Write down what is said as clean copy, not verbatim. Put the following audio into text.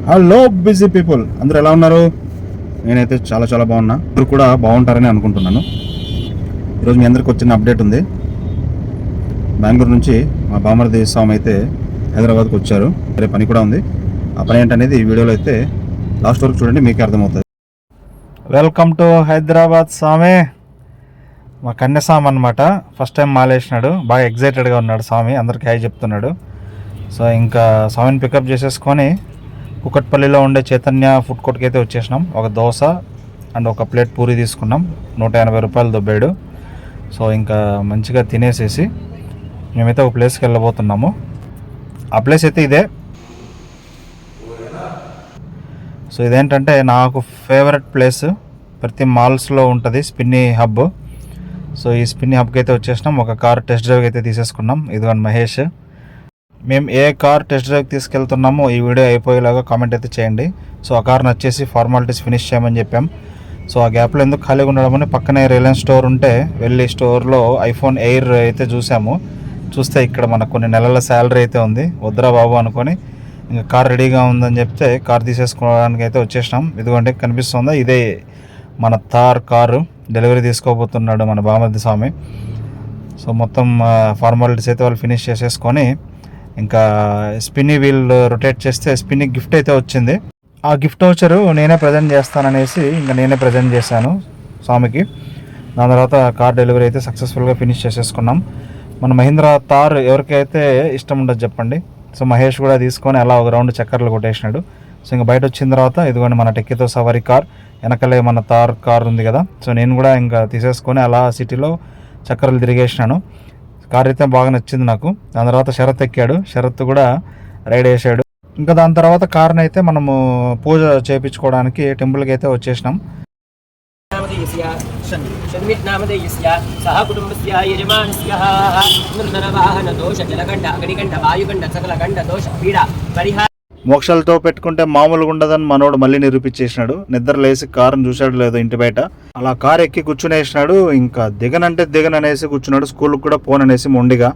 Hello busy people, అందరూ ఎలా ఉన్నారు? నేనైతే చాలా చాలా బాగున్నా. మీరు కూడా బాగుంటారని అనుకుంటున్నాను. ఈరోజు మీ అందరికి వచ్చిన అప్డేట్ ఉంది. బెంగళూరు నుంచి మా బామర్ది స్వామి అయితే హైదరాబాద్కి వచ్చారు. వేరే పని కూడా ఉంది. ఆ పని ఏంటనేది ఈ వీడియోలో అయితే లాస్ట్ వరకు చూడండి, మీకే అర్థమవుతుంది. Welcome to Hyderabad Swami. మా కన్యస్వామి అనమాట. ఫస్ట్ టైం మాలేసినాడు. బాగా ఎగ్జైటెడ్గా ఉన్నాడు స్వామి, అందరికి హాయ్ చెప్తున్నాడు. సో ఇంకా స్వామిని పికప్ చేసేసుకొని కుకట్పల్లిలో ఉండే చైతన్య ఫుడ్ కోర్ట్కి అయితే వచ్చేసినాం. ఒక దోశ అండ్ ఒక ప్లేట్ పూరి తీసుకున్నాం. 180 రూపాయలు దొబ్బాడు. సో ఇంకా మంచిగా తినేసేసి మేమైతే ఒక ప్లేస్కి వెళ్ళబోతున్నాము. ఆ ప్లేస్ అయితే ఇదే. సో ఇదేంటంటే నాకు ఫేవరెట్ ప్లేస్, ప్రతి మాల్స్లో ఉంటుంది స్పిన్నీ హబ్. సో ఈ స్పిన్నీ హబ్కి అయితే వచ్చేసినాం. ఒక కార్ టెస్ట్ డ్రైవ్ అయితే తీసేసుకున్నాం. ఇదిగోండి మహేష్. మేము ఏ కార్ టెస్ట్ డ్రైవ్ తీసుకెళ్తున్నామో ఈ వీడియో అయిపోయేలాగా కామెంట్ అయితే చేయండి. సో ఆ కార్ నచ్చేసి ఫార్మాలిటీస్ ఫినిష్ చేయమని చెప్పాం. సో ఆ గ్యాప్లో ఎందుకు ఖాళీగా ఉండడమని పక్కనే రిలయన్స్ స్టోర్ ఉంటే వెళ్ళి స్టోర్లో ఐఫోన్ ఎయిర్ అయితే చూసాము. చూస్తే ఇక్కడ మనకు కొన్ని నెలల శాలరీ అయితే ఉంది. వద్దురా బాబు అనుకొని ఇంకా కార్ రెడీగా ఉందని చెప్తే కార్ తీసేసుకోవడానికి అయితే వచ్చేసినాం. ఇదిగోండి కనిపిస్తుందా, ఇదే మన థార్ కారు. డెలివరీ తీసుకోబోతున్నాడు మన బామర్ది స్వామి. సో మొత్తం ఫార్మాలిటీస్ అయితే వాళ్ళు ఫినిష్ చేసేసుకొని ఇంకా స్పిన్నీ వీల్ రొటేట్ చేస్తే స్పిన్నీ గిఫ్ట్ అయితే వచ్చింది. ఆ గిఫ్ట్ వోచరు నేనే ప్రజెంట్ చేస్తాననేసి ఇంకా నేనే ప్రజెంట్ చేశాను స్వామికి. దాని తర్వాత కార్ డెలివరీ అయితే సక్సెస్ఫుల్గా ఫినిష్ చేసేసుకున్నాం. మన మహీంద్రా థార్ ఎవరికైతే ఇష్టం ఉండదు చెప్పండి. సో మహేష్ కూడా తీసుకొని అలా ఒక రౌండ్ చక్కర్లు కొట్టేసినాడు. సో ఇంకా బయట వచ్చిన తర్వాత ఇదిగోండి మన టెక్కితో సవారీ కార్, వెనకలే మన థార్ కార్ ఉంది కదా. సో నేను కూడా ఇంకా తీసేసుకొని అలా సిటీలో చక్కర్లు తిరిగేసినాను. కార్ అయితే బాగా నచ్చింది నాకు. దాని తర్వాత శరత్ ఎక్కాడు, శరత్ కూడా రైడ్ వేసాడు. ఇంకా దాని తర్వాత కార్ని అయితే మనము పూజ చేయించుకోవడానికి టెంపుల్కి అయితే వచ్చేసినాం. మోక్షాలతో పెట్టుకుంటే మామూలుగా ఉండదని మనోడు మళ్ళీ నిరూపించేసినాడు. నిద్ర లేసి కారుని చూసాడు లేదో ఇంటి బయట అలా కారు ఎక్కి కూర్చునేసినాడు. ఇంకా దిగనంటే దిగననేసి కూర్చున్నాడు. స్కూల్కి కూడా పోననేసి మొండిగా.